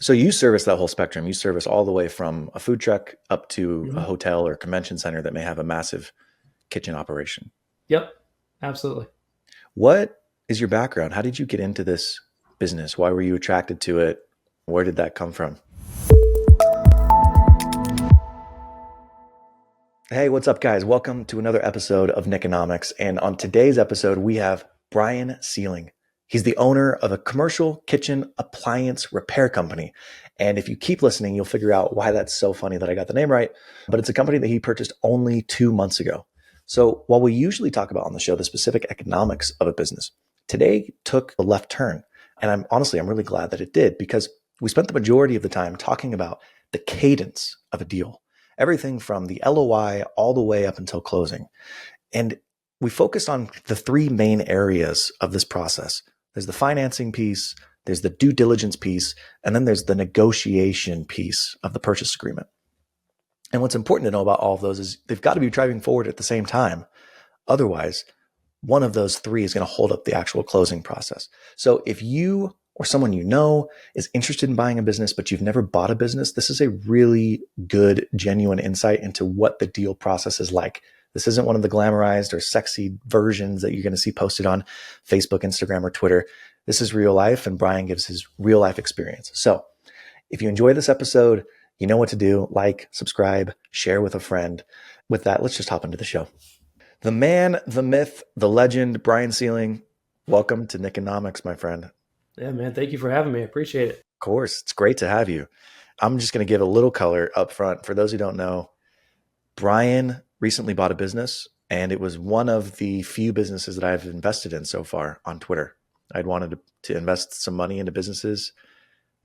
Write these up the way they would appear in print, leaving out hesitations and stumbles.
So you service that whole spectrum. You service all the way from a food truck up to a Mhm. hotel or convention center that may have a massive kitchen operation. Yep, absolutely. What is your background? How did you get into this business? Why were you attracted to it? Where did that come from? Hey, what's up, guys? Welcome to another episode of Nikonomics. And on today's episode, we have Brian Sealing. He's the owner of a commercial kitchen appliance repair company. And if you keep listening, you'll figure out why that's so funny that I got the name right. But it's a company that he purchased only 2 months ago. So while we usually talk about on the show the specific economics of a business, today took a left turn. And I'm really glad that it did, because we spent the majority of the time talking about the cadence of a deal, everything from the LOI all the way up until closing. And we focused on the three main areas of this process. There's the financing piece, there's the due diligence piece, and then there's the negotiation piece of the purchase agreement. And what's important to know about all of those is they've got to be driving forward at the same time. Otherwise, one of those three is going to hold up the actual closing process. So if you or someone you know is interested in buying a business, but you've never bought a business, this is a really good, genuine insight into what the deal process is like. This isn't one of the glamorized or sexy versions that you're going to see posted on Facebook, Instagram, or Twitter. This is real life, and Brian gives his real life experience. So if you enjoy this episode, you know what to do. Like, subscribe, share with a friend. With that, let's just hop into the show. The man, the myth, the legend, Brian Sealing. Welcome to Nikonomics, my friend. Yeah, man. Thank you for having me. I appreciate it. Of course, it's great to have you. I'm just going to give a little color up front. For those who don't know, Brian recently bought a business, and it was one of the few businesses that I've invested in so far on Twitter. I'd wanted to invest some money into businesses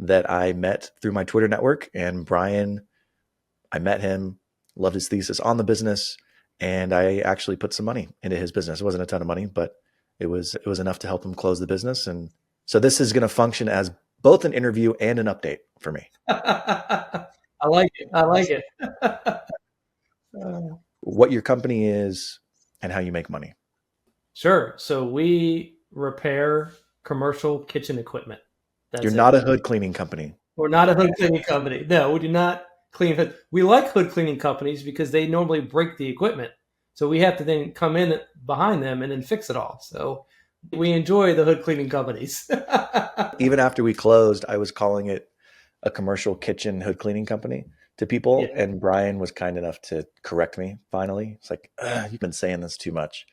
that I met through my Twitter network, and Brian, I met him, loved his thesis on the business, and I actually put some money into his business. It wasn't a ton of money, but it was enough to help him close the business. And so this is going to function as both an interview and an update for me. I like it. I like it. What your company is and how you make money. Sure. So we repair commercial kitchen equipment. You're That's it. not a hood cleaning company. We're not a hood cleaning company. No, we do not clean hood. We like hood cleaning companies because they normally break the equipment. So we have to then come in behind them and then fix it all. So we enjoy the hood cleaning companies. Even after we closed, I was calling it a commercial kitchen hood cleaning company to people. Yeah. And Brian was kind enough to correct me finally. It's like, you've been saying this too much.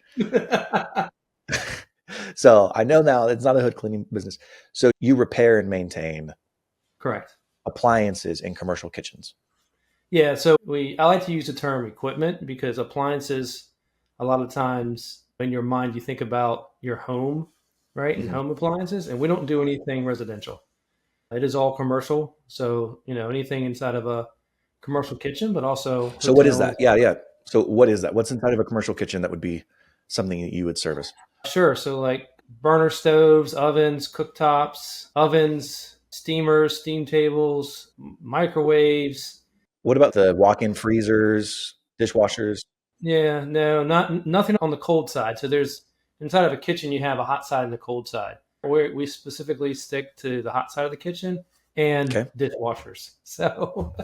So I know now it's not a hood cleaning business. So you repair and maintain Correct. appliances in commercial kitchens. Yeah, so I like to use the term equipment because appliances, a lot of times in your mind you think about your home, right? And Mhm. home appliances, and we don't do anything residential. It is all commercial. So, anything inside of a commercial kitchen, but also So what is that? hotels. Yeah. So what is that? What's inside of a commercial kitchen that would be something that you would service? Sure. So like burner stoves, ovens, cooktops, ovens, steamers, steam tables, microwaves. What about the walk-in freezers, dishwashers? Yeah, no, nothing on the cold side. So there's inside of a kitchen, you have a hot side and a cold side. We specifically stick to the hot side of the kitchen and Okay. dishwashers. So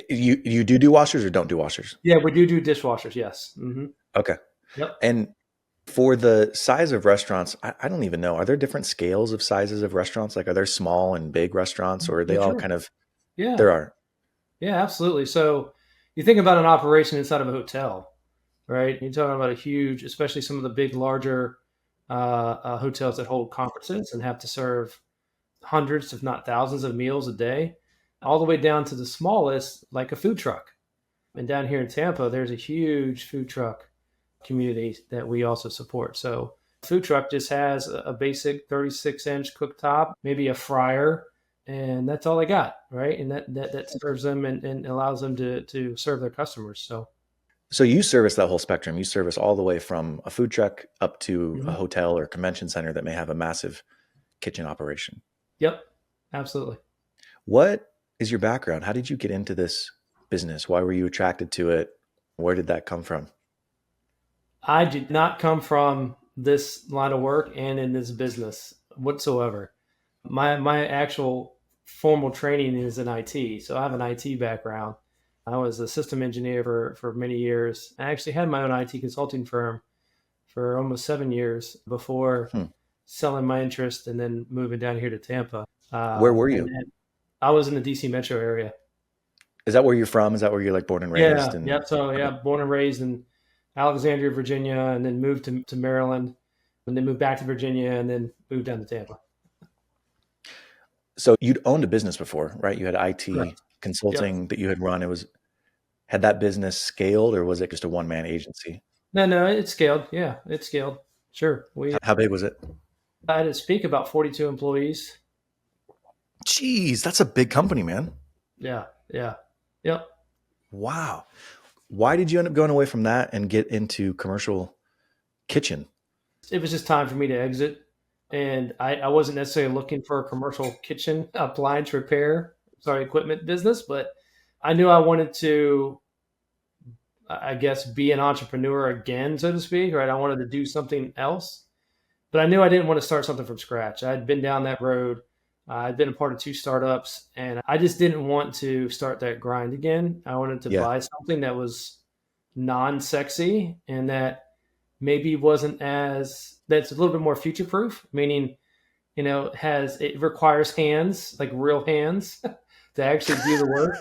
You do washers or don't do washers? yeah, we do dishwashers. Yes. Okay. Yep. And for the size of restaurants, I don't even know. Are there different scales of sizes of restaurants? Like, are there small and big restaurants, or are they Yeah, all sure. kind of, Yeah. there are? Yeah, absolutely. So you think about an operation inside of a hotel, right? You're talking about a huge, especially some of the big, larger hotels that hold conferences and have to serve hundreds, if not thousands, of meals a day, all the way down to the smallest, like a food truck. And down here in Tampa, there's a huge food truck community that we also support. So, food truck just has a basic 36-inch cooktop, maybe a fryer, and that's all they got, right? And that serves them and allows them to serve their customers. So you service that whole spectrum. You service all the way from a food truck up to a Mhm. hotel or convention center that may have a massive kitchen operation. Yep, absolutely. What is your background? How did you get into this business? Why were you attracted to it? Where did that come from? I did not come from this line of work and in this business whatsoever. My actual formal training is in IT. So I have an IT background. I was a system engineer for many years. I actually had my own IT consulting firm for almost 7 years before Hmm. selling my interest and then moving down here to Tampa. Where were And you? then I was in the DC metro area. Is that where you're from? Is that where you're like born and raised? Yeah. And Yep. So okay. yeah, born and raised in Alexandria, Virginia, and then moved to Maryland, and then moved back to Virginia, and then moved down to Tampa. So you'd owned a business before, right? You had IT Correct. Yep. consulting that you had run. Had that business scaled or was it just a one-man agency? No, it scaled. Yeah, it scaled. Sure. How big was it? I had to speak about 42 employees. Jeez, that's a big company, man. Yeah. Yeah. Yep. Wow. Why did you end up going away from that and get into commercial kitchen? It was just time for me to exit. And I wasn't necessarily looking for a commercial kitchen appliance repair, equipment business, but I knew I wanted to, I guess, be an entrepreneur again, so to speak, right? I wanted to do something else, but I knew I didn't want to start something from scratch. I had been down that road. I'd been a part of two startups, and I just didn't want to start that grind again. I wanted to Yeah. buy something that was non-sexy and that maybe wasn't as that's a little bit more future proof, meaning it requires hands, like real hands, to actually do the work.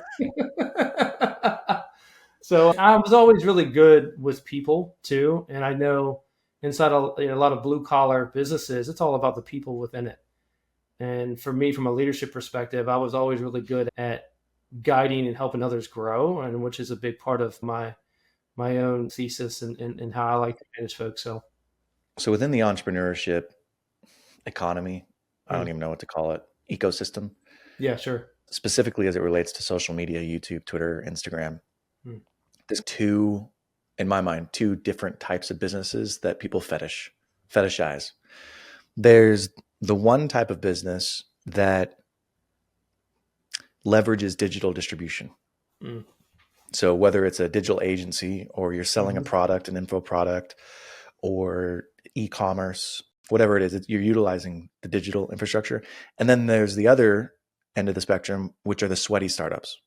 So I was always really good with people too, and I know inside a lot of blue collar businesses, it's all about the people within it. And for me, from a leadership perspective, I was always really good at guiding and helping others grow, and which is a big part of my own thesis and how I like to manage folks. So within the entrepreneurship economy, I don't Mm, even know what to call it, ecosystem, yeah, sure. specifically as it relates to social media, YouTube, Twitter, Instagram, Mm, there's two, in my mind, two different types of businesses that people fetishize. There's the one type of business that leverages digital distribution. mm, So whether it's a digital agency or you're selling a mhm, product, an info product, or e-commerce, whatever it is, you're utilizing the digital infrastructure. And then there's the other end of the spectrum, which are the sweaty startups,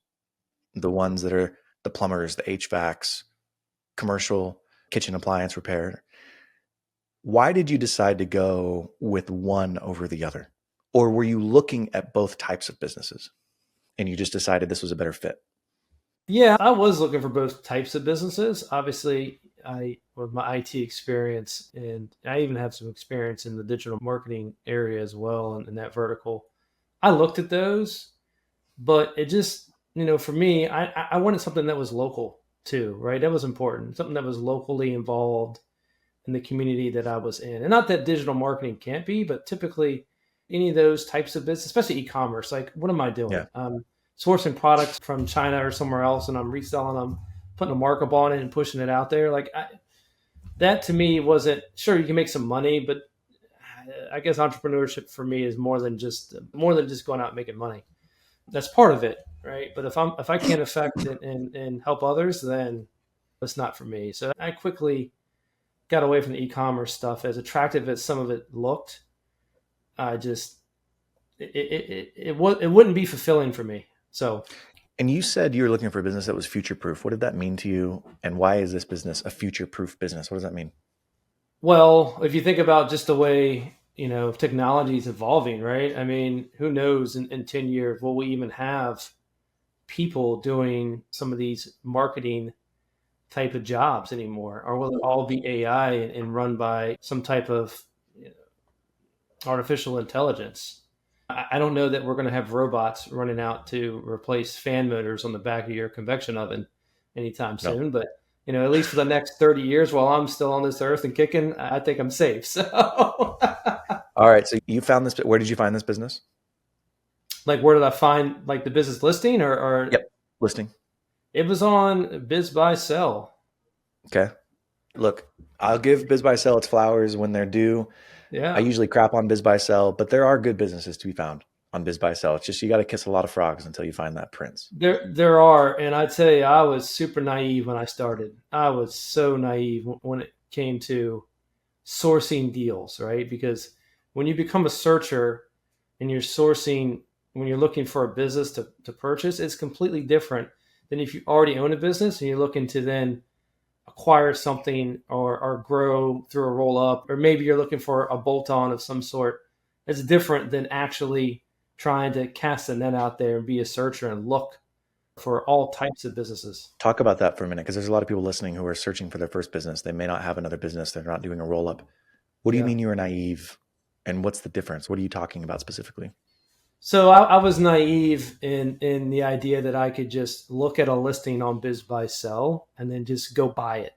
the ones that are the plumbers, the HVACs, commercial kitchen appliance repair. Why did you decide to go with one over the other? Or were you looking at both types of businesses and you just decided this was a better fit? yeah, I was looking for both types of businesses. Obviously, I with my IT experience, and I even have some experience in the digital marketing area as well, and in that vertical. I looked at those, but it just for me, I wanted something that was local too, right? That was important. Something that was locally involved in the community that I was in, and not that digital marketing can't be, but typically any of those types of business, especially e-commerce, like what am I Yeah. doing? Sourcing products from China or somewhere else, and I'm reselling them, putting a markup on it, and pushing it out there. That to me wasn't sure. You can make some money, but I guess entrepreneurship for me is more than just going out and making money. That's part of it, right? But if I can't affect and help others, then it's not for me. So I quickly got away from the e-commerce stuff. As attractive as some of it looked, I just it wouldn't be fulfilling for me. So, And you said you were looking for a business that was future proof. What did that mean to you? And why is this business a future proof business? What does that mean? well, if you think about just the way technology is evolving, right? I mean, who knows in 10 years will we even have people doing some of these marketing type of jobs anymore, or will it all be AI and run by some type of you know, artificial intelligence? I don't know that we're going to have robots running out to replace fan motors on the back of your convection oven anytime No. soon, but at least for the next 30 years while I'm still on this earth and kicking, I think I'm safe. So, All right. So you found this. Where did you find this business? like, where did I find like the business listing, or Yep. Listing. it was on Biz Buy Sell? Okay. Look, I'll give Biz Buy Sell its flowers when they're due. I Yeah. usually crap on Biz Buy Sell, but there are good businesses to be found on Biz Buy Sell. It's just you got to kiss a lot of frogs until you find that prince. There are, and I tell you, I was super naive when I started. I was so naive when it came to sourcing deals, right? Because when you become a searcher and you're sourcing when you're looking for a business to purchase, it's completely different than if you already own a business and you're looking to then acquire something or grow through a roll up, or maybe you're looking for a bolt on of some sort. It's different than actually trying to cast a net out there and be a searcher and look for all types of businesses. Talk about that for a minute, because there's a lot of people listening who are searching for their first business. They may not have another business. They're not doing a roll up. What do you Yeah. mean you were naive? And what's the difference? What are you talking about specifically? So I was naive in the idea that I could just look at a listing on Biz Buy Sell and then just go buy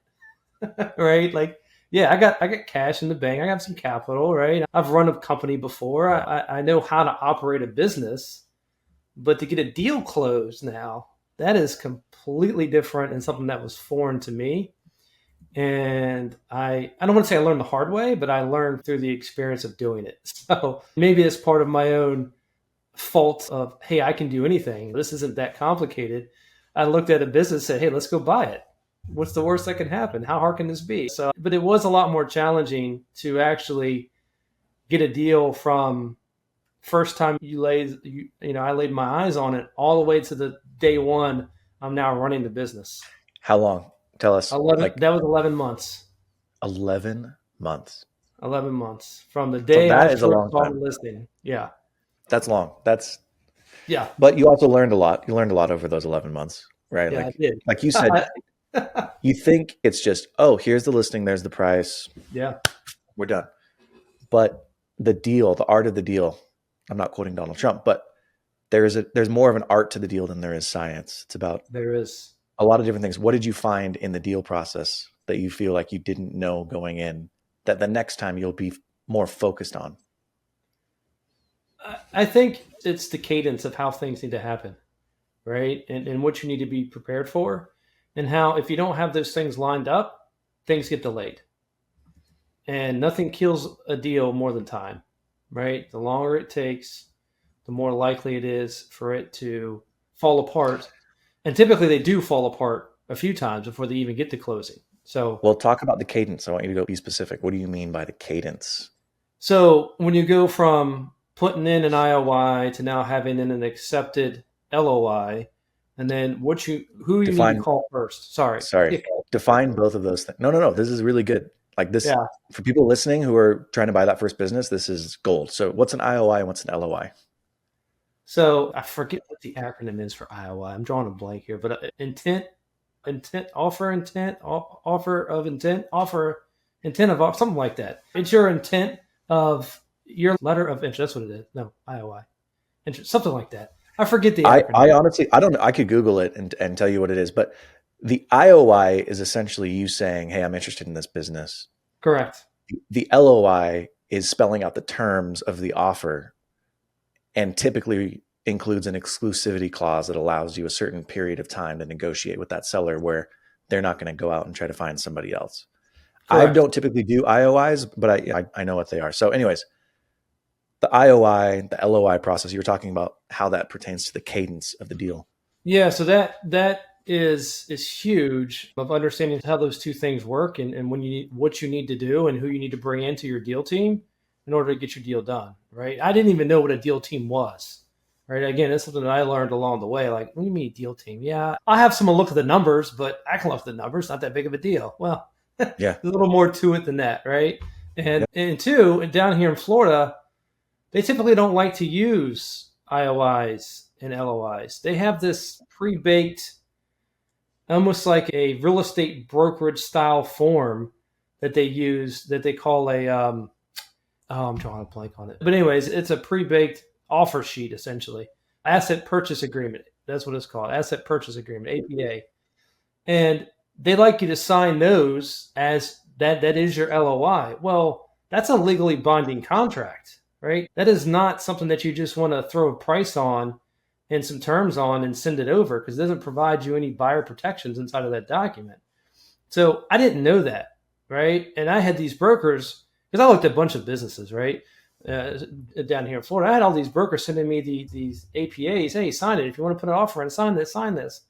it. Right? Like, yeah, I got cash in the bank. I got some capital, right? I've run a company before. I know how to operate a business, but to get a deal closed now, that is completely different and something that was foreign to me. And I don't want to say I learned the hard way, but I learned through the experience of doing it. So maybe it's part of my own fault of, hey, I can do anything. This isn't that complicated. I looked at a business and said, hey, let's go buy it. What's the worst that can happen? How hard can this be? So, but it was a lot more challenging to actually get a deal from first time I laid my eyes on it all the way to the day one I'm now running the business. How long? Tell us. 11, that was 11 months. 11 months. 11 months from the day that I is a long saw the time. listing. Yeah. That's long. Yeah. But you also learned a lot. You learned a lot over those 11 months, right? Yeah, I did. Like you said, you think it's just, oh, here's the listing, there's the price, Yeah. we're done. But the deal, the art of the deal, I'm not quoting Donald Trump, but there's more of an art to the deal than there is science. It's about There is a lot of different things. What did you find in the deal process that you feel like you didn't know going in that the next time you'll be more focused on? I think it's the cadence of how things need to happen, right? And what you need to be prepared for, and how if you don't have those things lined up, things get delayed. And nothing kills a deal more than time, right? The longer it takes, the more likely it is for it to fall apart. And typically they do fall apart a few times before they even get to closing. So, Well, talk about the cadence. I want you to go be specific. What do you mean by the cadence? so when you go from putting in an IOI to now having in an accepted LOI, and then who you need to call first. Sorry. Define both of those things. No. This is really good. Like this, Yeah. for people listening who are trying to buy that first business, this is gold. So what's an IOI and what's an LOI? So I forget what the acronym is for IOI. I'm drawing a blank here, but offer of intent, something like that. It's your intent of your letter of interest. That's what it is. No, IOI. Something like that. I forget the acronym. I honestly, I don't know. I could Google it and tell you what it is, but the IOI is essentially you saying, hey, I'm interested in this business. Correct. The LOI is spelling out the terms of the offer and typically includes an exclusivity clause that allows you a certain period of time to negotiate with that seller where they're not going to go out and try to find somebody else. Correct. I don't typically do IOIs, but I know what they are. So anyways, the IOI, the LOI process, you were talking about how that pertains to the cadence of the deal. Yeah, so that is huge of understanding how those two things work and what you need to do and who you need to bring into your deal team in order to get your deal done, right? I didn't even know what a deal team was, right? Again, that's something that I learned along the way. Like, what do you mean deal team? Yeah, I'll have someone look at the numbers, but I can look at the numbers. Not that big of a deal. Well, yeah, there's a little more to it than that, right? And two, down here in Florida, they typically don't like to use IOIs and LOIs. They have this pre-baked, almost like a real estate brokerage style form that they use that they call I'm drawing a blank on it. But anyways, it's a pre-baked offer sheet, essentially. Asset purchase agreement. That's what it's called. Asset purchase agreement, APA. And they like you to sign those as that is your LOI. Well, that's a legally binding contract, right? That is not something that you just want to throw a price on and some terms on and send it over, because it doesn't provide you any buyer protections inside of that document. So I didn't know that, right? And I had these brokers, because I looked at a bunch of businesses, right? Down here in Florida, I had all these brokers sending me these APAs. Hey, sign it. If you want to put an offer in, sign this, sign this.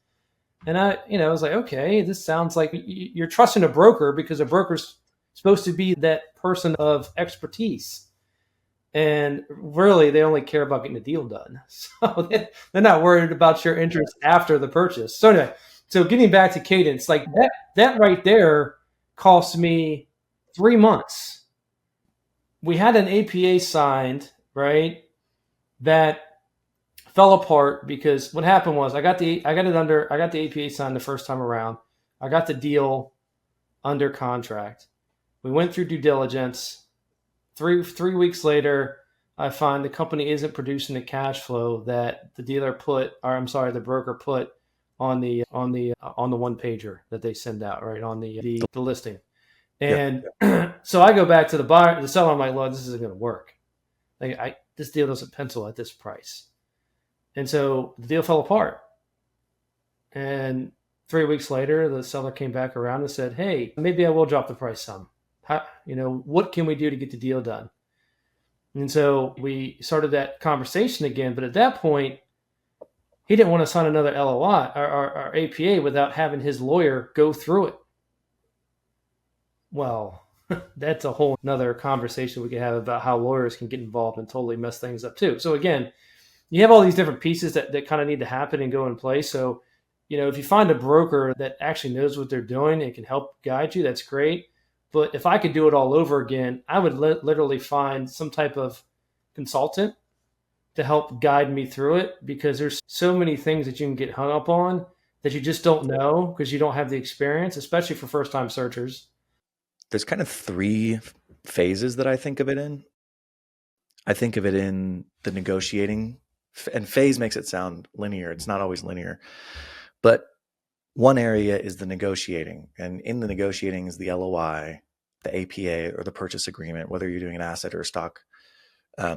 And I was like, okay, this sounds like you're trusting a broker because a broker's supposed to be that person of expertise. And really, they only care about getting the deal done. So they're not worried about your interest after the purchase. So anyway, so getting back to Cadence, like that right there cost me 3 months. We had an APA signed, right? That fell apart because what happened was I got the APA signed the first time around. I got the deal under contract. We went through due diligence. Three weeks later, I find the company isn't producing the cash flow that the broker put on the one pager that they send out, right, on the listing. Yeah. And so I go back to the seller. I'm like, "Look, this isn't going to work. This deal doesn't pencil at this price." And so the deal fell apart. And 3 weeks later, the seller came back around and said, "Hey, maybe I will drop the price some. What can we do to get the deal done?" And so we started that conversation again. But at that point, he didn't want to sign another LOI or APA without having his lawyer go through it. Well, that's a whole nother conversation we could have about how lawyers can get involved and totally mess things up too. So again, you have all these different pieces that kind of need to happen and go in place. So, if you find a broker that actually knows what they're doing and can help guide you, that's great. But if I could do it all over again, I would literally find some type of consultant to help guide me through it, because there's so many things that you can get hung up on that you just don't know because you don't have the experience, especially for first-time searchers. There's kind of 3 phases that I think of it in. I think of it in the negotiating, and phase makes it sound linear. It's not always linear. But one area is the negotiating. And in the negotiating is the LOI, the APA, or the purchase agreement, whether you're doing an asset or a stock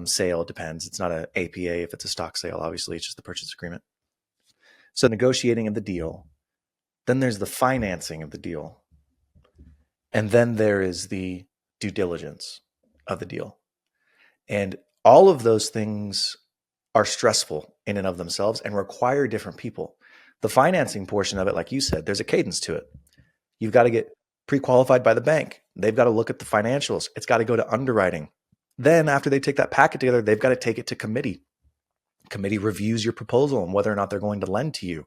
sale, it depends. It's not an APA if it's a stock sale, obviously, it's just the purchase agreement. So negotiating of the deal. Then there's the financing of the deal. And then there is the due diligence of the deal. And all of those things are stressful in and of themselves and require different people. The financing portion of it, like you said, there's a cadence to it. You've got to get pre-qualified by the bank. They've got to look at the financials. It's got to go to underwriting. Then after they take that packet together, they've got to take it to committee. Committee reviews your proposal and whether or not they're going to lend to you.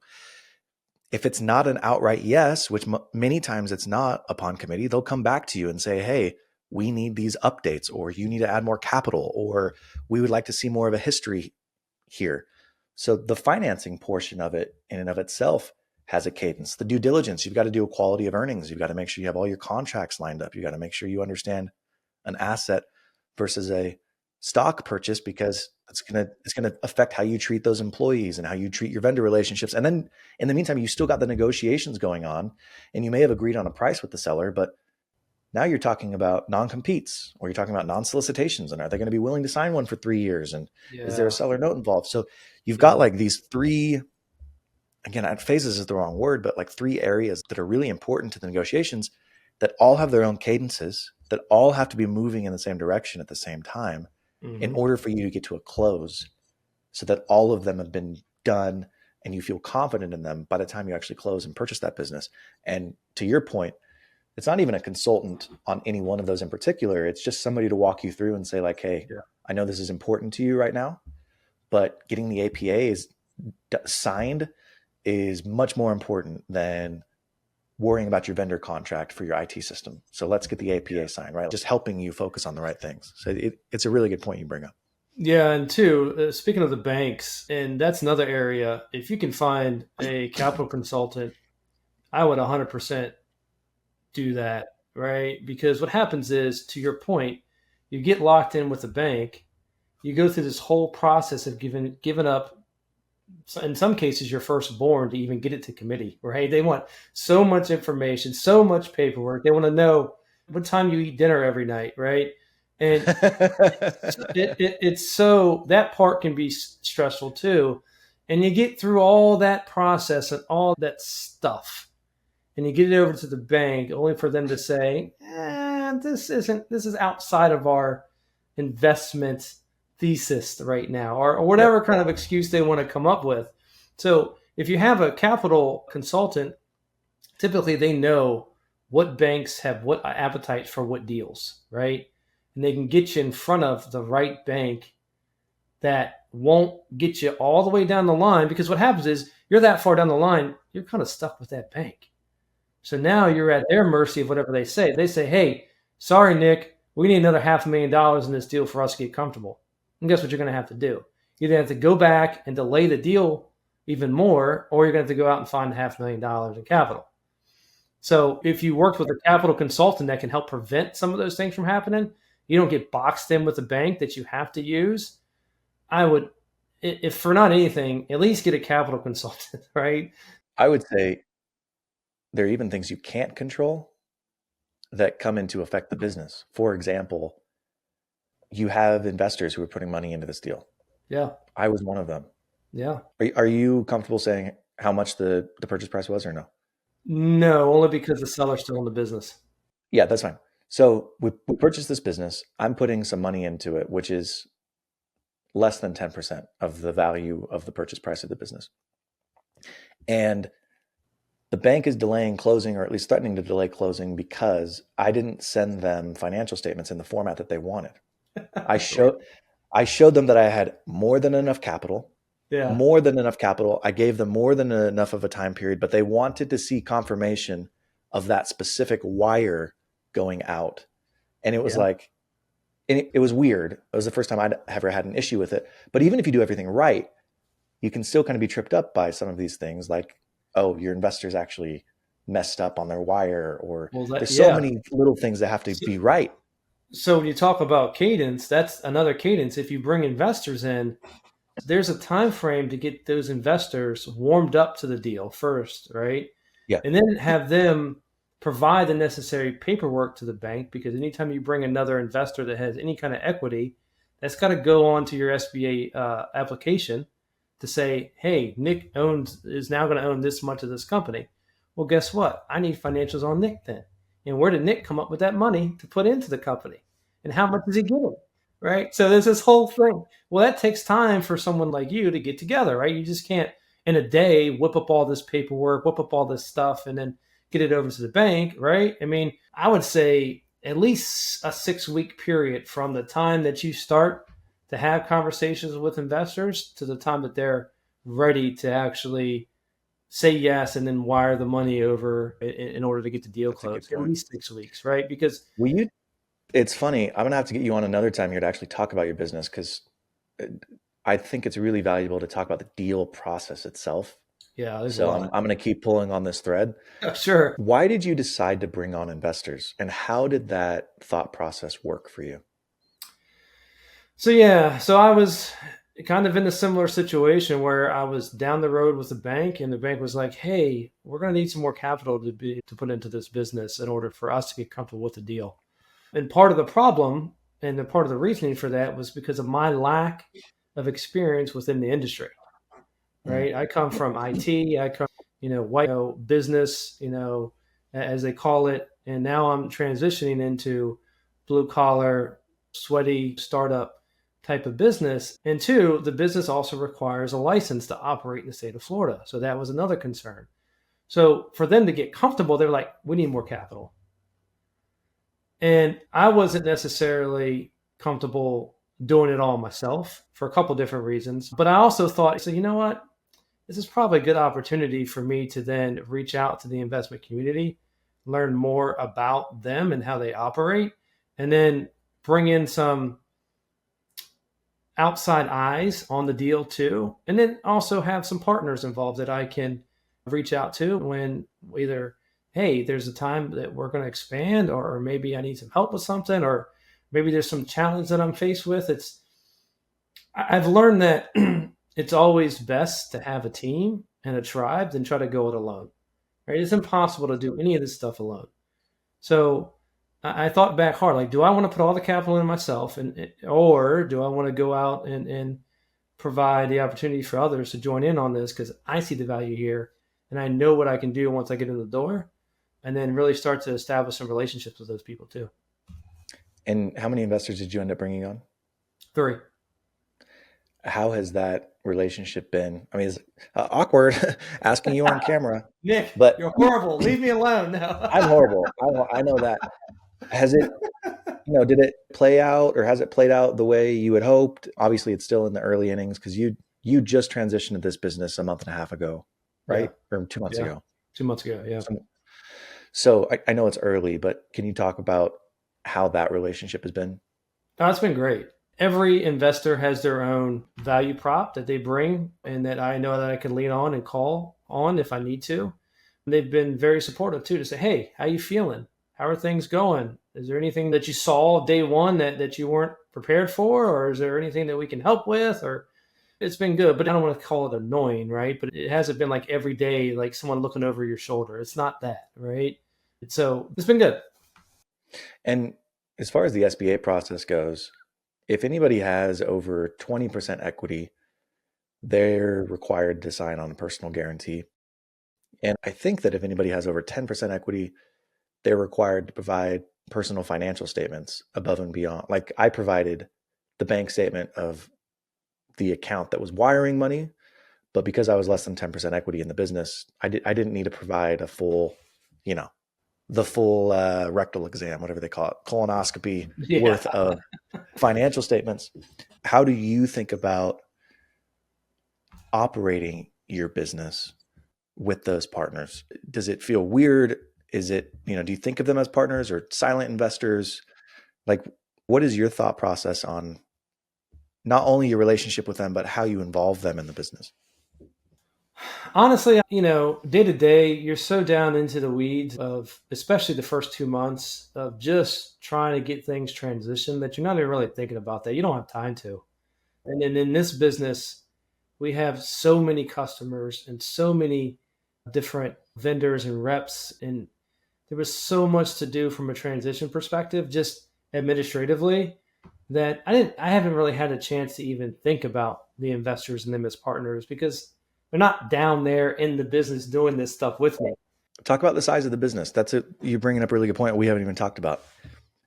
If it's not an outright yes, which many times it's not upon committee, they'll come back to you and say, "Hey, we need these updates," or "You need to add more capital," or "We would like to see more of a history here." So the financing portion of it in and of itself has a cadence. The due diligence, you've got to do a quality of earnings. You've got to make sure you have all your contracts lined up. You've got to make sure you understand an asset versus a stock purchase, because it's going to affect how you treat those employees and how you treat your vendor relationships. And then in the meantime, you still got the negotiations going on, and you may have agreed on a price with the seller, but now you're talking about non-competes, or you're talking about non-solicitations, and are they going to be willing to sign one for 3 years? And is there a seller note involved? So you've got like these 3, again, phases is the wrong word, but like 3 areas that are really important to the negotiations that all have their own cadences, that all have to be moving in the same direction at the same time in order for you to get to a close, so that all of them have been done and you feel confident in them by the time you actually close and purchase that business. And to your point, it's not even a consultant on any one of those in particular. It's just somebody to walk you through and say like, "Hey, I know this is important to you right now, but getting the APA signed is much more important than worrying about your vendor contract for your IT system. So let's get the APA signed," right? Just helping you focus on the right things. So it's a really good point you bring up. Yeah, and 2, speaking of the banks, and that's another area, if you can find a capital consultant, I would 100% do that, right? Because what happens is, to your point, you get locked in with the bank, you go through this whole process of giving up, in some cases, your firstborn to even get it to committee, right? They want so much information, so much paperwork. They want to know what time you eat dinner every night, right? And it's so, that part can be stressful too. And you get through all that process and all that stuff, and you get it over to the bank only for them to say, this is outside of our investment thesis right now, or whatever kind of excuse they want to come up with. So if you have a capital consultant, typically they know what banks have what appetite for what deals, right? and they can get you in front of the right bank that won't get you all the way down the line. Because what happens is you're that far down the line, you're kind of stuck with that bank. So now you're at their mercy of whatever they say. If they say, hey, sorry, Nick, we need another $500,000 in this deal for us to get comfortable. And guess what you're going to have to do? You're going to have to go back and delay the deal even more, or you're going to have to go out and find $500,000 in capital. So if you worked with a capital consultant that can help prevent some of those things from happening, you don't get boxed in with a bank that you have to use. I would, if for not anything, at least get a capital consultant, right? I would say there are even things you can't control that come into affect the business. For example, you have investors who are putting money into this deal. Yeah. I was one of them. Yeah. Are you comfortable saying how much the purchase price was or no? No, only because the seller's still in the business. Yeah, that's fine. So we purchased this business. I'm putting some money into it, which is less than 10% of the value of the purchase price of the business. And the bank is delaying closing, or at least threatening to delay closing, because I didn't send them financial statements in the format that they wanted. I showed them that I had more than enough capital. Yeah. More than enough capital. I gave them more than enough of a time period, but they wanted to see confirmation of that specific wire going out. And it was like, and it was weird. It was the first time I'd ever had an issue with it. But even if you do everything right, you can still kind of be tripped up by some of these things, like, oh, your investors actually messed up on their wire, or there's so many little things that have to be right. So when you talk about cadence, that's another cadence. If you bring investors in, there's a time frame to get those investors warmed up to the deal first, right? Yeah. And then have them provide the necessary paperwork to the bank, because anytime you bring another investor that has any kind of equity, that's got to go on to your SBA application to say, hey, Nick is now going to own this much of this company. Well, guess what? I need financials on Nick then. And where did Nick come up with that money to put into the company? And how much is he getting? Right? So there's this whole thing. Well, that takes time for someone like you to get together, right? You just can't in a day whip up all this paperwork, whip up all this stuff, and then get it over to the bank, right? I mean, I would say at least a 6-week period from the time that you start to have conversations with investors to the time that they're ready to actually say yes and then wire the money over in order to get the deal closed. At least 6 weeks, right? Because it's funny. I'm going to have to get you on another time here to actually talk about your business, because I think it's really valuable to talk about the deal process itself. Yeah. So I'm going to keep pulling on this thread. Sure. Why did you decide to bring on investors, and how did that thought process work for you? So I was kind of in a similar situation where I was down the road with the bank, and the bank was like, hey, we're going to need some more capital to put into this business in order for us to get comfortable with the deal. And part of the problem and the part of the reasoning for that was because of my lack of experience within the industry, right? I come from IT, I come, white business, as they call it. And now I'm transitioning into blue collar, sweaty startup type of business. And two, the business also requires a license to operate in the state of Florida. So that was another concern. So for them to get comfortable, they're like, we need more capital. And I wasn't necessarily comfortable doing it all myself for a couple different reasons. But I also thought, so you know what? This is probably a good opportunity for me to then reach out to the investment community, learn more about them and how they operate, and then bring in some outside eyes on the deal too. And then also have some partners involved that I can reach out to when either, hey, there's a time that we're going to expand, or maybe I need some help with something, or maybe there's some challenge that I'm faced with. I've learned that it's always best to have a team and a tribe than try to go it alone, right? It's impossible to do any of this stuff alone. So I thought back hard, like, do I want to put all the capital in myself, or do I want to go out and provide the opportunity for others to join in on this, because I see the value here and I know what I can do once I get in the door, and then really start to establish some relationships with those people too. And how many investors did you end up bringing on? 3. How has that relationship been? I mean, it's awkward asking you on camera. Nick, but you're horrible. Leave me alone now. I'm horrible. I know that. Has it Did it play out or has it played out the way you had hoped? Obviously, it's still in the early innings because you just transitioned to this business a month and a half ago, Yeah. right? Or 2 months Yeah. ago. 2 months ago. Yeah. So I know it's early, but can you talk about how that relationship has been? No, it's been great. Every investor has their own value prop that they bring and that I know that I can lean on and call on if I need to. And they've been very supportive too to say, hey, how you feeling? How are things going? Is there anything that you saw day one that you weren't prepared for? Or is there anything that we can help with? Or it's been good, but I don't want to call it annoying, right? But it hasn't been like every day, like someone looking over your shoulder. It's not that, right? So it's been good. And as far as the SBA process goes, if anybody has over 20% equity, they're required to sign on a personal guarantee. And I think that if anybody has over 10% equity, they're required to provide personal financial statements above and beyond. Like I provided the bank statement of the account that was wiring money, but because I was less than 10% equity in the business, I didn't need to provide a full, you know, the full rectal exam, whatever they call it, colonoscopy Yeah. worth of financial statements. How do you think about operating your business with those partners? Does it feel weird? Is it, do you think of them as partners or silent investors? Like, what is your thought process on not only your relationship with them, but how you involve them in the business? Honestly, day to day, you're so down into the weeds of, especially the first 2 months of just trying to get things transitioned that you're not even really thinking about that. You don't have time to. And then in this business, we have so many customers and so many different vendors and reps. And there was so much to do from a transition perspective, just administratively, that I haven't really had a chance to even think about the investors and them as partners because they're not down there in the business doing this stuff with me. Talk about the size of the business. That's it. You're bringing up a really good point we haven't even talked about.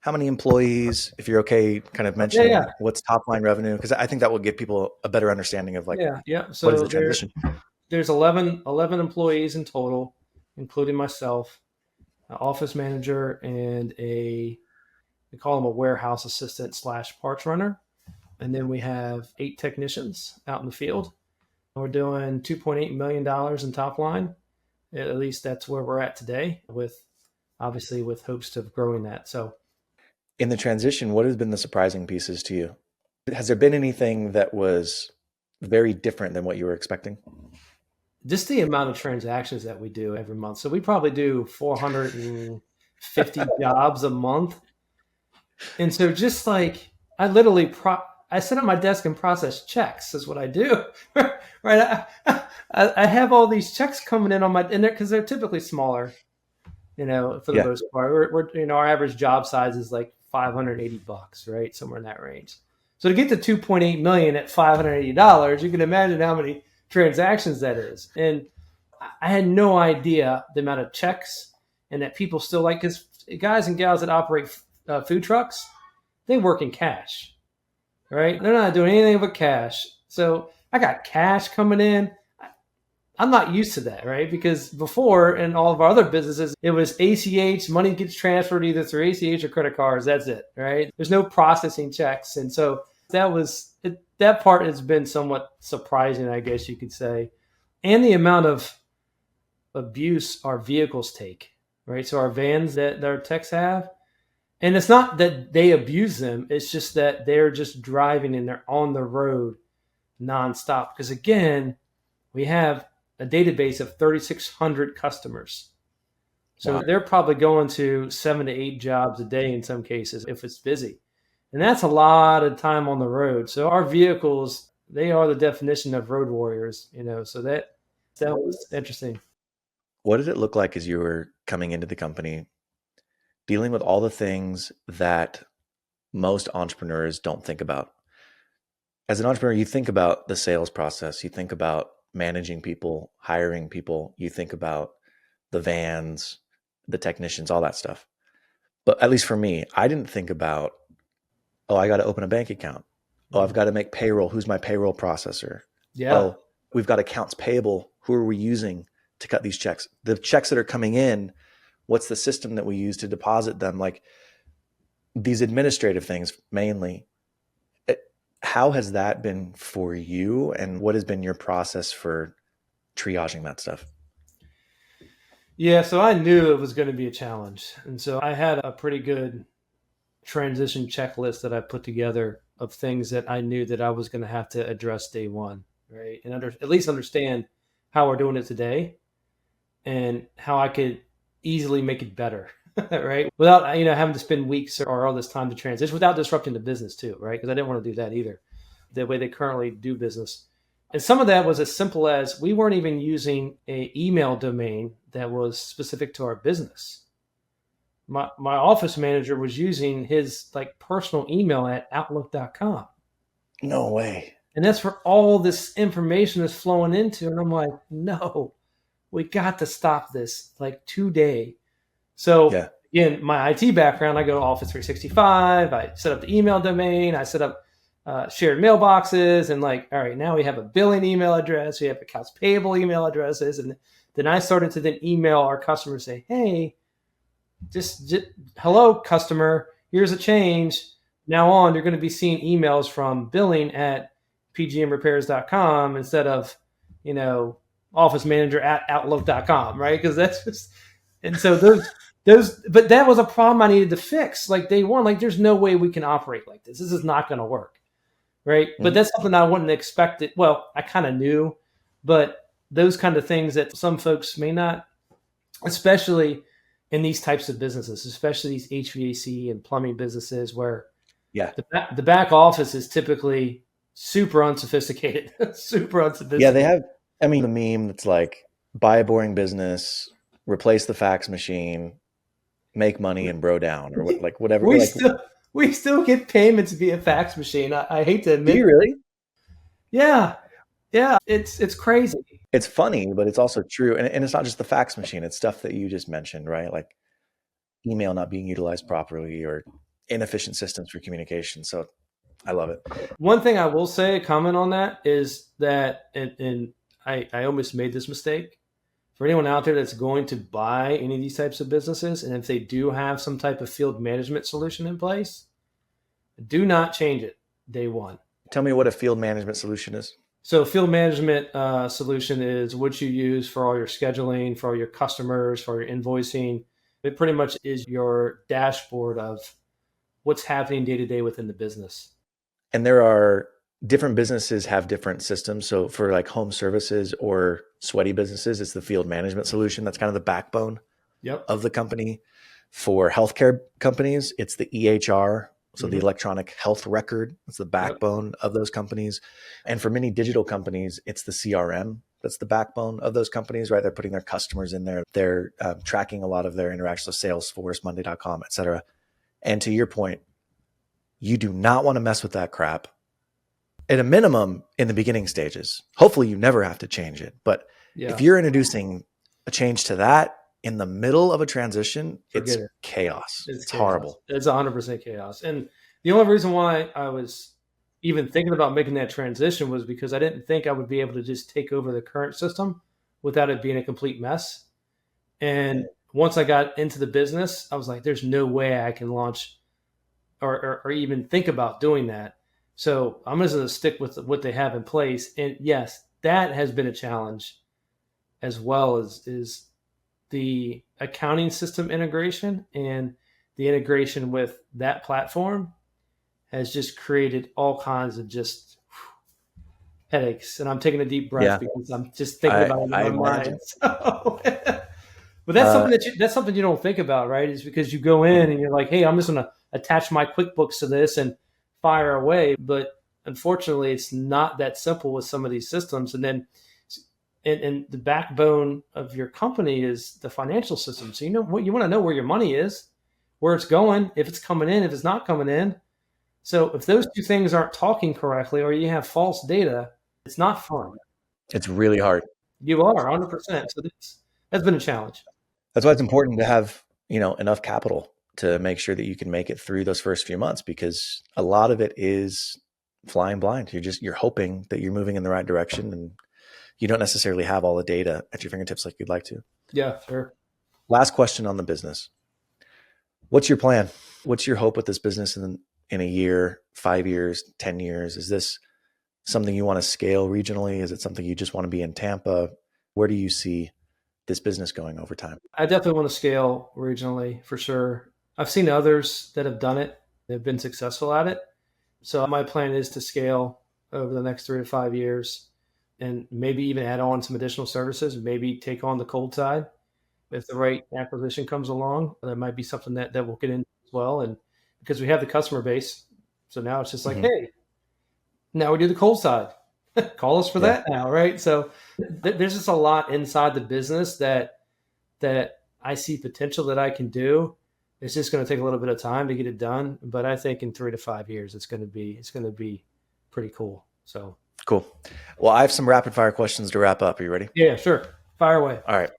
How many employees, if you're okay, kind of Yeah, yeah, mentioning what's top line revenue? Because I think that will give people a better understanding of like, yeah, yeah. what is So the transition? there's 11 employees in total, including myself, an office manager, and we call them a warehouse assistant slash parts runner. And then we have 8 technicians out in the field. We're doing $2.8 million in top line. At least that's where we're at today, with obviously with hopes of growing that. So In the transition, what has been the surprising pieces to you? Has there been anything that was very different than what you were expecting? just the amount of transactions that we do every month. So we probably do 450 jobs a month. And so just like I literally I sit at my desk and process checks is what I do. Right. I have all these checks coming in on my in there because they're typically smaller, for the Yeah. most part. We're our average job size is like $580, right? Somewhere in that range. So to get to 2.8 million at $580, you can imagine how many transactions that is. And I had no idea the amount of checks and that people still like, because guys and gals that operate food trucks, they work in cash, right? They're not doing anything but cash. So I got cash coming in. I'm not used to that, right? Because before in all of our other businesses, it was ACH, money gets transferred either through ACH or credit cards. That's it, right? There's no processing checks. And so that part has been somewhat surprising, I guess you could say. And the amount of abuse our vehicles take, right? So our vans that our techs have, and it's not that they abuse them, it's just that they're just driving and they're on the road nonstop. Because again, we have a database of 3,600 customers. So Wow. they're probably going to 7 to 8 jobs a day in some cases if it's busy. And that's a lot of time on the road. So our vehicles, they are the definition of road warriors, so that was interesting. What did it look like as you were coming into the company, dealing with all the things that most entrepreneurs don't think about? As an entrepreneur, you think about the sales process, you think about managing people, hiring people, you think about the vans, the technicians, all that stuff. But at least for me, I didn't think about, oh, I got to open a bank account. Oh, I've got to make payroll. Who's my payroll processor? Yeah. Oh, we've got accounts payable. Who are we using to cut these checks? The checks that are coming in, what's the system that we use to deposit them? Like these administrative things mainly, how has that been for you, and what has been your process for triaging that stuff? Yeah, so I knew it was going to be a challenge. And so I had a pretty good transition checklist that I put together of things that I knew that I was going to have to address day one, right? And at least understand how we're doing it today and how I could easily make it better, right? Without having to spend weeks or all this time to transition, without disrupting the business too, right? Because I didn't want to do that either, the way they currently do business. And some of that was as simple as we weren't even using a email domain that was specific to our business. My office manager was using his like personal email at outlook.com. No way. And that's where all this information is flowing into. And I'm like, no, we got to stop this like today. So Yeah. again, my IT background, I go to Office 365. I set up the email domain. I set up shared mailboxes, and like, all right, now we have a billing email address. We have accounts payable email addresses, and then I started to then email our customers, say, hey, just hello, customer. Here's a change. Now on, you're going to be seeing emails from billing at pgmrepairs.com instead of, office manager at outlook.com, right? Because that's just, and so but that was a problem I needed to fix. Like day one, like there's no way we can operate like this. This is not going to work, right? Mm-hmm. But that's something I wouldn't expect it. Well, I kind of knew, but those kind of things that some folks may not, especially in these types of businesses, especially these HVAC and plumbing businesses where the back office is typically super unsophisticated, super unsophisticated. Yeah, they have, the meme that's like, buy a boring business, replace the fax machine, make money and bro down, or like whatever. We still get payments via fax machine. I hate to admit. Do you really? Yeah. It's crazy. It's funny, but it's also true. And it's not just the fax machine. It's stuff that you just mentioned, right? Like email not being utilized properly or inefficient systems for communication. So I love it. One thing I will say, comment on that, is that, and I almost made this mistake. For anyone out there that's going to buy any of these types of businesses, and if they do have some type of field management solution in place, do not change it day one. Tell me what a field management solution is. So field management solution is what you use for all your scheduling, for all your customers, for your invoicing. It pretty much is your dashboard of what's happening day to day within the business. And there are different businesses have different systems. So for like home services or sweaty businesses, it's the field management solution. That's kind of the backbone of the company. For healthcare companies, it's the EHR. So the electronic health record, it's the backbone of those companies. And for many digital companies, it's the CRM. That's the backbone of those companies, right? They're putting their customers in there. They're tracking a lot of their interactions with Salesforce, Monday.com, et cetera. And to your point, you do not want to mess with that crap at a minimum in the beginning stages. Hopefully you never have to change it. But if you're introducing a change to that in the middle of a transition, it's chaos. It's horrible. It's 100% chaos. And the only reason why I was even thinking about making that transition was because I didn't think I would be able to just take over the current system without it being a complete mess. And once I got into the business, I was like, there's no way I can launch or even think about doing that. So I'm just going to stick with what they have in place. And yes, that has been a challenge, as well as is the accounting system integration, and the integration with that platform has just created all kinds of just headaches. And I'm taking a deep breath because I'm just thinking about it in my mind. So, but that's something you don't think about, right? Is because you go in and you're like, hey, I'm just going to attach my QuickBooks to this and fire away. But unfortunately, it's not that simple with some of these systems. And then and the backbone of your company is the financial system. So you want to know where your money is, where it's going, if it's coming in, if it's not coming in. So if those two things aren't talking correctly, or you have false data, it's not fun. It's really hard. You are 100%. So that's been a challenge. That's why it's important to have, enough capital to make sure that you can make it through those first few months, because a lot of it is flying blind. You're hoping that you're moving in the right direction, and you don't necessarily have all the data at your fingertips like you'd like to. Yeah, sure. Last question on the business. What's your plan? What's your hope with this business in a year, 5 years, 10 years? Is this something you want to scale regionally? Is it something you just want to be in Tampa? Where do you see this business going over time? I definitely want to scale regionally for sure. I've seen others that have done it. They've been successful at it. So my plan is to scale over the next 3 to 5 years and maybe even add on some additional services, maybe take on the cold side. If the right acquisition comes along, that might be something that we'll get into as well. And because we have the customer base, so now it's just like, Mm-hmm. hey, now we do the cold side. Call us for Yeah. that now, right? So there's just a lot inside the business that I see potential that I can do. It's just going to take a little bit of time to get it done, but I think in 3 to 5 years it's going to be pretty cool. So Cool. Well, I have some rapid fire questions to wrap up. Are you ready? yeah, sure. Fire away. All right.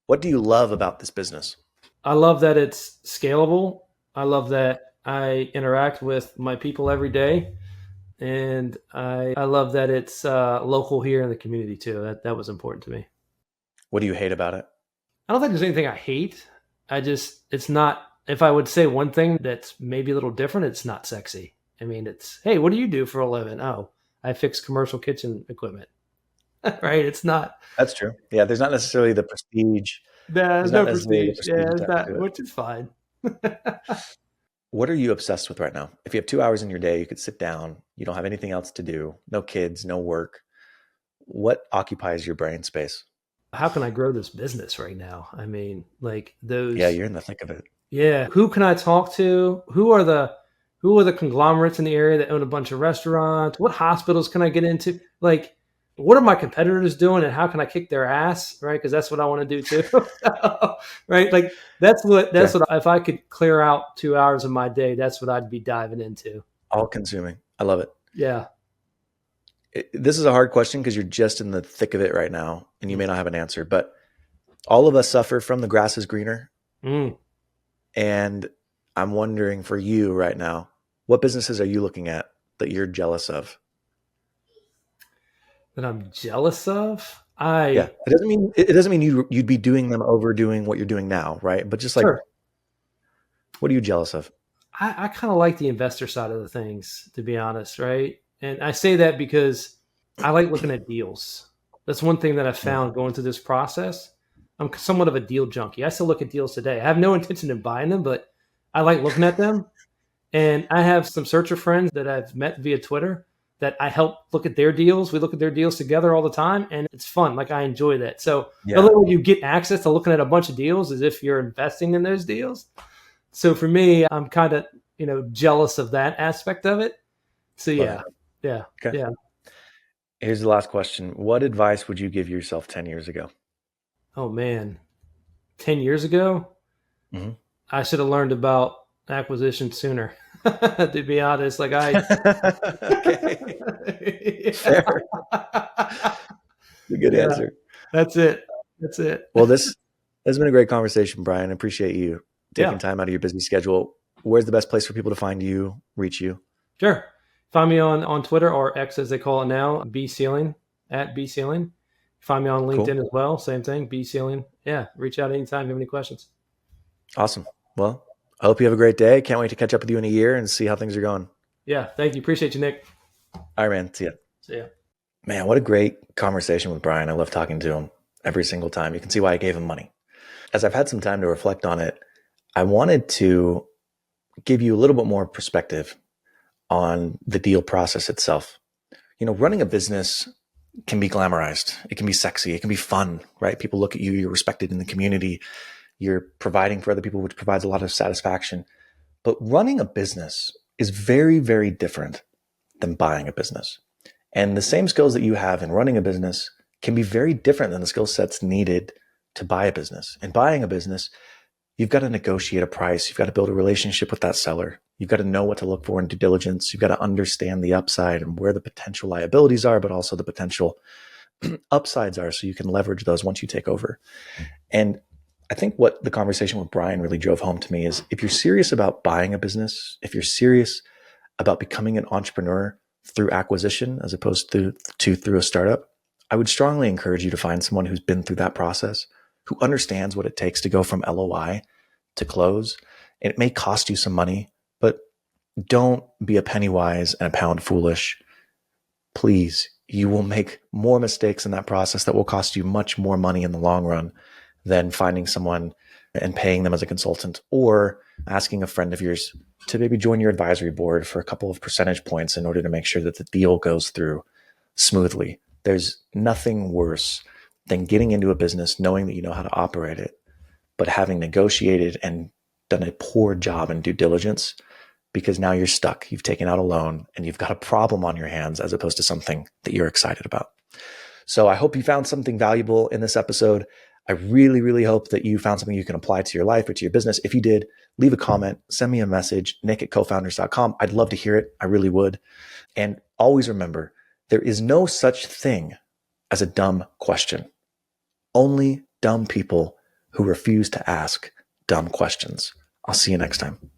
What do you love about this business? I love that it's scalable. I love that I interact with my people every day. And I love that it's local here in the community too. That was important to me. What do you hate about it? I don't think there's anything I hate. It's not, if I would say one thing that's maybe a little different, it's not sexy. I mean, it's, hey, what do you do for a living? Oh, I fix commercial kitchen equipment. Right? It's not. That's true. Yeah, there's not necessarily the prestige. There's not no necessarily the prestige. Yeah, it's attached not, to it. which is fine. What are you obsessed with right now? If you have 2 hours in your day, you could sit down, you don't have anything else to do, no kids, no work. What occupies your brain space? How can I grow this business right now? I mean, like those. Yeah, you're in the thick of it. Yeah. Who can I talk to? Who are the conglomerates in the area that own a bunch of restaurants? What hospitals can I get into? Like, what are my competitors doing and how can I kick their ass? Right. Cause that's what I want to do too. Right. Like what if I could clear out 2 hours of my day, that's what I'd be diving into. All consuming. I love it. Yeah. This is a hard question because you're just in the thick of it right now and you may not have an answer, but all of us suffer from the grass is greener. Mm. And I'm wondering for you right now, what businesses are you looking at that you're jealous of? That I'm jealous of? Yeah, it doesn't mean you'd be doing them overdoing what you're doing now, right? But just like, Sure. What are you jealous of? I kind of like the investor side of the things, to be honest, right? And I say that because I like looking at deals. That's one thing that I found going through this process. I'm somewhat of a deal junkie. I still look at deals today. I have no intention of buying them, but I like looking at them. And I have some searcher friends that I've met via Twitter that I help look at their deals. We look at their deals together all the time, and it's fun. Like I enjoy that. So the only way you get access to looking at a bunch of deals is if you're investing in those deals. So for me, I'm kind of, jealous of that aspect of it. So yeah. Okay. Yeah. Here's the last question. What advice would you give yourself 10 years ago? Oh man, 10 years ago, I should have learned about acquisition sooner. To be honest, like Okay. Fair. A good answer. That's it. Well, this has been a great conversation, Brian. I appreciate you taking time out of your busy schedule. Where's the best place for people to find you, reach you? Sure. Find me on Twitter, or X as they call it now, bsealing, @bsealing. Find me on LinkedIn as well. Same thing, bsealing. Yeah. Reach out anytime if you have any questions. Awesome. Well, I hope you have a great day. Can't wait to catch up with you in a year and see how things are going. Yeah. Thank you. Appreciate you, Nick. All right, man. See ya. See ya. Man, what a great conversation with Brian. I love talking to him every single time. You can see why I gave him money. As I've had some time to reflect on it, I wanted to give you a little bit more perspective on the deal process itself. Running a business can be glamorized. It can be sexy. It can be fun, right? People look at you, you're respected in the community. You're providing for other people, which provides a lot of satisfaction. But running a business is very, very different than buying a business. And the same skills that you have in running a business can be very different than the skill sets needed to buy a business. In buying a business, you've got to negotiate a price. You've got to build a relationship with that seller. You've got to know what to look for in due diligence. You've got to understand the upside and where the potential liabilities are, but also the potential upsides are, so you can leverage those once you take over. And I think what the conversation with Brian really drove home to me is, if you're serious about buying a business, if you're serious about becoming an entrepreneur through acquisition as opposed to through a startup, I would strongly encourage you to find someone who's been through that process, who understands what it takes to go from LOI to close. And it may cost you some money, Don't be a penny wise and a pound foolish. Please, you will make more mistakes in that process that will cost you much more money in the long run than finding someone and paying them as a consultant, or asking a friend of yours to maybe join your advisory board for a couple of percentage points in order to make sure that the deal goes through smoothly. There's nothing worse than getting into a business knowing that you know how to operate it, but having negotiated and done a poor job in due diligence, because now you're stuck. You've taken out a loan and you've got a problem on your hands as opposed to something that you're excited about. So I hope you found something valuable in this episode. I really, really hope that you found something you can apply to your life or to your business. If you did, leave a comment, send me a message, nick@cofounders.com. I'd love to hear it. I really would. And always remember, there is no such thing as a dumb question. Only dumb people who refuse to ask dumb questions. I'll see you next time.